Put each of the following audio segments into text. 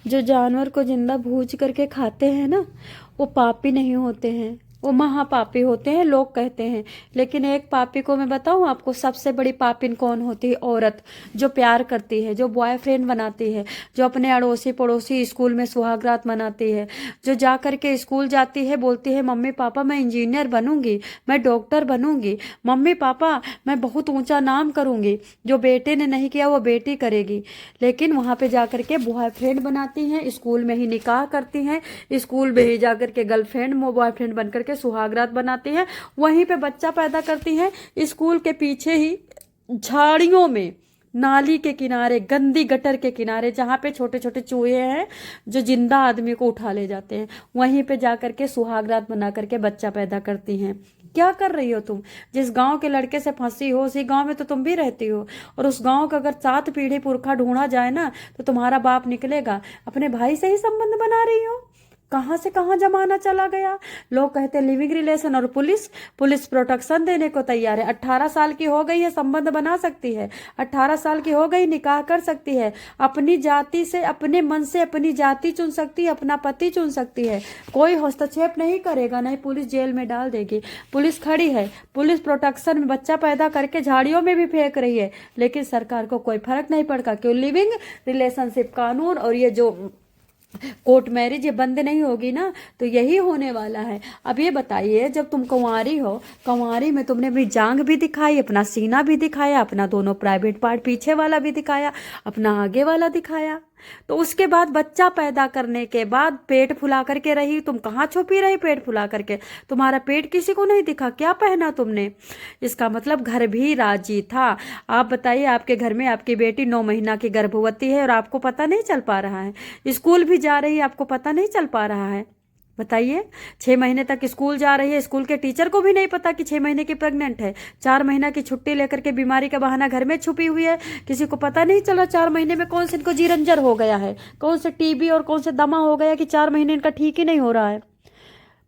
जो जानवर को जिंदा भूज करके खाते हैं ना, वो पापी नहीं होते हैं, वो महापापी होते हैं, लोग कहते हैं। लेकिन एक पापी को मैं बताऊं आपको, सबसे बड़ी पापिन कौन होती है? औरत, जो प्यार करती है, जो बॉयफ्रेंड बनाती है, जो अपने अड़ोसी पड़ोसी स्कूल में सुहागरात मनाती है, जो जा करके स्कूल जाती है, बोलती है मम्मी पापा मैं इंजीनियर बनूंगी, मैं डॉक्टर बनूंगी, मम्मी पापा मैं बहुत ऊंचा नाम करूंगी। जो बेटे ने नहीं किया वो बेटी करेगी। लेकिन वहां पे जा करके बॉयफ्रेंड बनाती हैं, स्कूल में ही निकाह करती हैं, स्कूल में ही जा करके गर्लफ्रेंड बॉयफ्रेंड बन करके सुहागरात बनाती हैं, वहीं पे बच्चा पैदा करती हैं, स्कूल के पीछे ही झाड़ियों में, नाली के किनारे, गंदी गटर के किनारे, जहाँ पे छोटे छोटे चूहे हैं जो जिंदा आदमी को उठा ले जाते हैं, वहीं पे जा करके सुहागरात बना करके बच्चा पैदा करती हैं। क्या कर रही हो तुम? जिस गांव के लड़के से फंसी हो उसी गांव में तो तुम भी रहती हो, और उस गांव का अगर 7 पीढ़ी पुरखा ढूंढा जाए ना तो तुम्हारा बाप निकलेगा। अपने भाई से ही संबंध बना रही हो। कहाँ से कहाँ जमाना चला गया। लोग कहते हैं लिविंग रिलेशन, और पुलिस पुलिस प्रोटेक्शन देने को तैयार है। 18 साल की हो गई है, संबंध बना सकती है। 18 साल की हो गई, निकाह कर सकती है। अपनी जाति से, अपने मन से अपनी जाति चुन सकती है, अपना पति चुन सकती है। कोई हस्तक्षेप नहीं करेगा, नहीं पुलिस जेल में डाल देगी। पुलिस खड़ी है, पुलिस प्रोटेक्शन में बच्चा पैदा करके झाड़ियों में भी फेंक रही है, लेकिन सरकार को कोई फर्क नहीं पड़ता। क्यों? लिविंग रिलेशनशिप कानून और ये जो कोर्ट मैरिज ये बंद नहीं होगी ना, तो यही होने वाला है। अब ये बताइए, जब तुम कुंवारी हो, कुंवारी में तुमने अपनी जांग भी दिखाई, अपना सीना भी दिखाया, अपना दोनों प्राइवेट पार्ट पीछे वाला भी दिखाया, अपना आगे वाला दिखाया, तो उसके बाद बच्चा पैदा करने के बाद पेट फुला करके रही। तुम कहाँ छुपी रही पेट फुला करके? तुम्हारा पेट किसी को नहीं दिखा? क्या पहना तुमने? इसका मतलब घर भी राजी था। आप बताइए, आपके घर में आपकी बेटी 9 महीना की गर्भवती है और आपको पता नहीं चल पा रहा है। स्कूल भी जा रही है, आपको पता नहीं चल पा रहा है। बताइए, 6 महीने तक स्कूल जा रही है, स्कूल के टीचर को भी नहीं पता कि 6 महीने की प्रेग्नेंट है। 4 महीना की छुट्टी लेकर के बीमारी का बहाना घर में छुपी हुई है, किसी को पता नहीं चला 4 महीने में कौन से इनको जीरंजर हो गया है, कौन से टीबी और कौन से दमा हो गया कि 4 महीने इनका ठीक ही नहीं हो रहा है।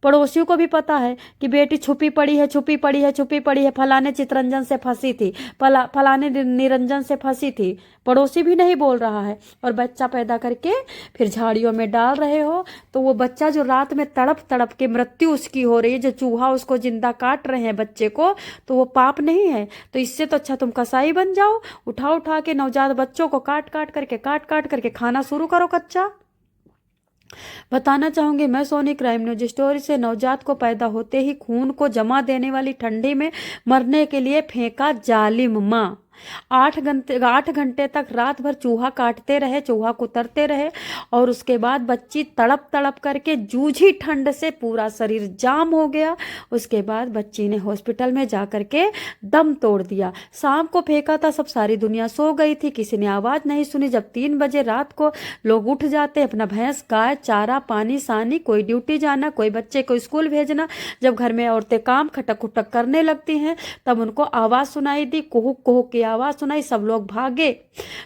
पड़ोसियों को भी पता है कि बेटी छुपी पड़ी है, छुपी पड़ी है, छुपी पड़ी है, फलाने चितरंजन से फंसी थी, फलाने निरंजन से फंसी थी। पड़ोसी भी नहीं बोल रहा है, और बच्चा पैदा करके फिर झाड़ियों में डाल रहे हो। तो वो बच्चा जो रात में तड़प तड़प के मृत्यु उसकी हो रही है, जो चूहा उसको जिंदा काट रहे हैं बच्चे को, तो वो पाप नहीं है? तो इससे तो अच्छा तुम कसाई बन जाओ, उठा उठा के नवजात बच्चों को काट काट करके खाना शुरू करो कच्चा। बताना चाहूंगी मैं सोनी क्राइम न्यूज स्टोरी से, नवजात को पैदा होते ही खून को जमा देने वाली ठंडी में मरने के लिए फेंका जालिम माँ। 8 घंटे तक रात भर चूहा काटते रहे, चूहा कुतरते रहे, और उसके बाद बच्ची तड़प तड़प करके जूझी ठंड से, पूरा शरीर जाम हो गया। उसके बाद बच्ची ने हॉस्पिटल में जा करके दम तोड़ दिया। शाम को फेंका था, सब सारी दुनिया सो गई थी, किसी ने आवाज नहीं सुनी। जब 3 बजे रात को लोग उठ जाते, अपना भैंस गाय चारा पानी सानी, कोई ड्यूटी जाना, कोई बच्चे को स्कूल भेजना, जब घर में औरतें काम खटक खुटक करने लगती हैं, तब उनको आवाज सुनाई दी, कुहुक कुहुक की आवाज सुनाई। सब लोग भागे।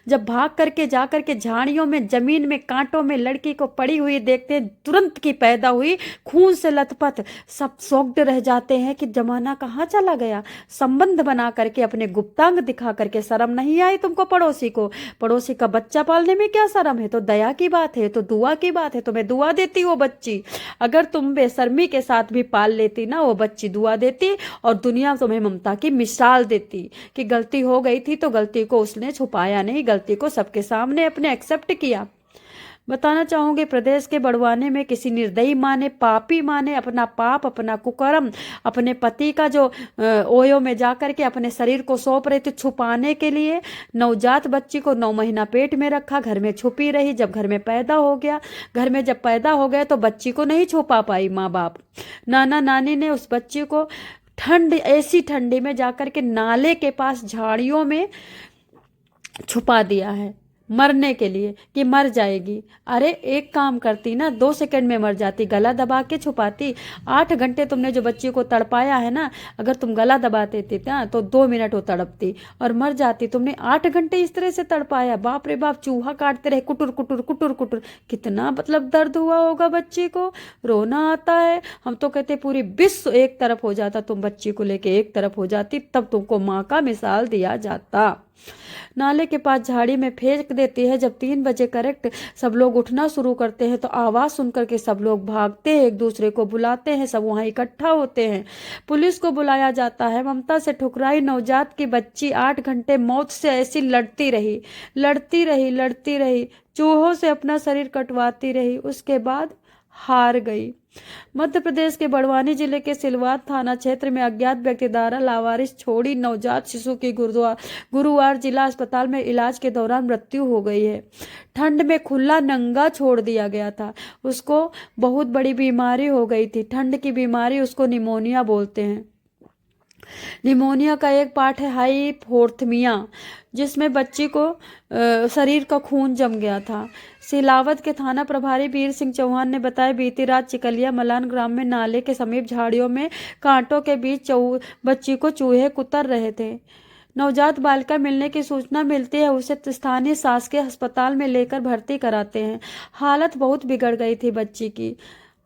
जब भाग करके जा करके झाड़ियों में, जमीन में, कांटों में लड़की को पड़ी हुई देखते हैं, तुरंत की पैदा हुई, खून से लथपथ, सब शॉक्ड रह जाते हैं कि जमाना कहाँ चला गया। संबंध बना करके अपने गुप्तांग दिखा करके, शर्म नहीं आई तुमको? पड़ोसी को, पड़ोसी का बच्चा पालने में क्या शर्म है? तो दया की बात है, तो दुआ की बात है। तुम्हें दुआ देती वो बच्ची, अगर तुम बेशर्मी के साथ भी पाल लेती ना, वो बच्ची दुआ देती, और दुनिया तुम्हें ममता की मिसाल देती कि गलती हो गई थी तो गलती को उसने छुपाया नहीं, गलती को सबके सामने अपने एक्सेप्ट किया। बताना चाहूंगी, प्रदेश के बड़वाने में किसी निर्दयी माँ ने, पापी माँ ने अपना पाप, अपना कुकर्म, अपने पति का जो ओयो में जाकर के अपने शरीर को सौंप रहे थे छुपाने के लिए, नवजात बच्ची को 9 महीना पेट में रखा, घर में छुपी रही। जब घर में पैदा हो गया, घर में जब पैदा हो गया तो बच्ची को नहीं छुपा पाई माँ बाप। नाना नानी ने उस बच्ची को ठंड, ऐसी ठंडी में जाकर के नाले के पास झाड़ियों में छुपा दिया है, मरने के लिए, कि मर जाएगी। अरे एक काम करती ना, 2 सेकंड में मर जाती, गला दबा के छुपाती। 8 घंटे तुमने जो बच्ची को तड़पाया है ना, अगर तुम गला दबा देती ना तो 2 मिनट वो तड़पती और मर जाती। तुमने 8 घंटे इस तरह से तड़पाया, बाप रे बाप, चूहा काटते रहे, कुटुर कुटुर कुटुर कुटुर, कितना मतलब दर्द हुआ होगा बच्ची को, रोना आता है। हम तो कहते पूरी विश्व एक तरफ हो जाता, तुम बच्ची को लेके एक तरफ हो जाती, तब तुमको माँ का मिसाल दिया जाता। नाले के पास झाड़ी में फेंक देती है। जब 3 बजे करेक्ट सब लोग उठना शुरू करते हैं तो आवाज सुनकर के सब लोग भागते हैं, एक दूसरे को बुलाते हैं, सब वहां इकट्ठा होते हैं। पुलिस को बुलाया जाता है। ममता से ठुकराई नवजात की बच्ची 8 घंटे मौत से ऐसी लड़ती रही, लड़ती रही, लड़ती रही, चूहों से अपना शरीर कटवाती रही, उसके बाद हार गई। मध्य प्रदेश के बड़वानी जिले के सिलवात थाना क्षेत्र में अज्ञात व्यक्ति द्वारा लावारिस छोड़ी नवजात शिशु की गुरुवार जिला अस्पताल में इलाज के दौरान मृत्यु हो गई है। ठंड में खुला नंगा छोड़ दिया गया था। उसको बहुत बड़ी बीमारी हो गई थी, ठंड की बीमारी, उसको निमोनिया बोलते हैं। निमोनिया का एक पार्ट है हाइपोथर्मिया, जिसमें बच्ची को शरीर का खून जम गया था। सिलावत के थाना प्रभारी वीर सिंह चौहान ने बताया, बीती रात चिकलिया मलान ग्राम में नाले के समीप झाड़ियों में कांटों के बीच बच्ची को चूहे कुतर रहे थे। नवजात बालिका मिलने की सूचना मिलती है, उसे स्थानीय शासकीय अस्पताल में लेकर भर्ती कराते हैं। हालत बहुत बिगड़ गई थी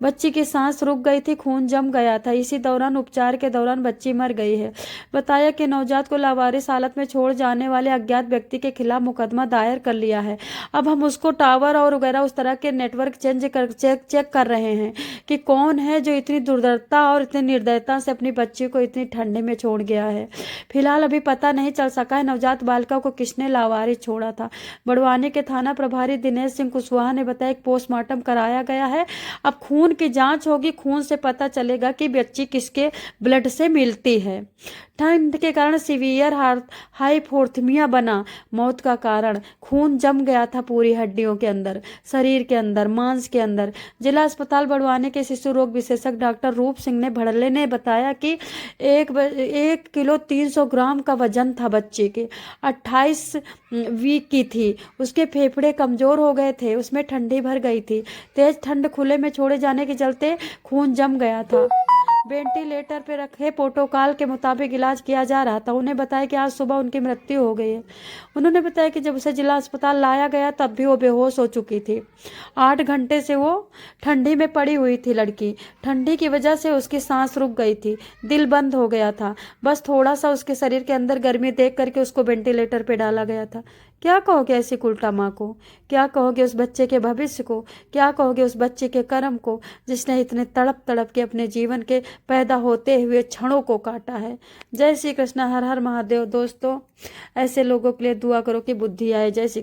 बच्ची की सांस रुक गई थी, खून जम गया था। इसी दौरान उपचार के दौरान बच्ची मर गई है। बताया कि नवजात को लावारिस हालत में छोड़ जाने वाले अज्ञात व्यक्ति के खिलाफ मुकदमा दायर कर लिया है। अब हम उसको टावर और वगैरह उस तरह के नेटवर्क चेक कर रहे हैं कि कौन है जो इतनी दुर्दरता और इतनी निर्दयता से अपनी बच्ची को इतनी ठंडे में छोड़ गया है। फिलहाल अभी पता नहीं चल सका है नवजात बालिका को किसने लावारिस छोड़ा था। बड़वानी के थाना प्रभारी दिनेश सिंह कुशवाहा ने बताया कि पोस्टमार्टम कराया गया है। अब खून की जांच होगी, खून से पता चलेगा कि बच्ची किसके ब्लड से मिलती है। ठंड के कारण सीवियर हाइपोथर्मिया बना मौत का कारण। खून जम गया था पूरी हड्डियों के अंदर, शरीर के अंदर, मांस के अंदर। जिला अस्पताल बड़वानी के शिशु रोग विशेषज्ञ डॉक्टर रूप सिंह ने भड़ल्ले ने बताया कि 1 किलो 300 ग्राम का वजन था बच्चे के, 28 वीक की थी, उसके फेफड़े कमजोर हो गए थे, उसमें ठंडी भर गई थी। तेज ठंड खुले में छोड़े जाने के चलते खून जम गया था। वेंटिलेटर पे रखे, प्रोटोकॉल के मुताबिक इलाज किया जा रहा था। उन्हें बताया कि आज सुबह उनकी मृत्यु हो गई है। उन्होंने बताया कि जब उसे जिला अस्पताल लाया गया तब भी वो बेहोश हो चुकी थी। 8 घंटे से वो ठंडी में पड़ी हुई थी लड़की। ठंडी की वजह से उसकी सांस रुक गई थी, दिल बंद हो गया था। बस थोड़ा सा उसके शरीर के अंदर गर्मी देख करके उसको वेंटिलेटर पे डाला गया था। क्या कहोगे ऐसी कुलटा माँ को? क्या कहोगे उस बच्चे के भविष्य को? क्या कहोगे उस बच्चे के कर्म को, जिसने इतने तड़प तड़प के अपने जीवन के पैदा होते हुए क्षणों को काटा है। जय श्री कृष्ण, हर हर महादेव। दोस्तों, ऐसे लोगों के लिए दुआ करो कि बुद्धि आए। जय श्री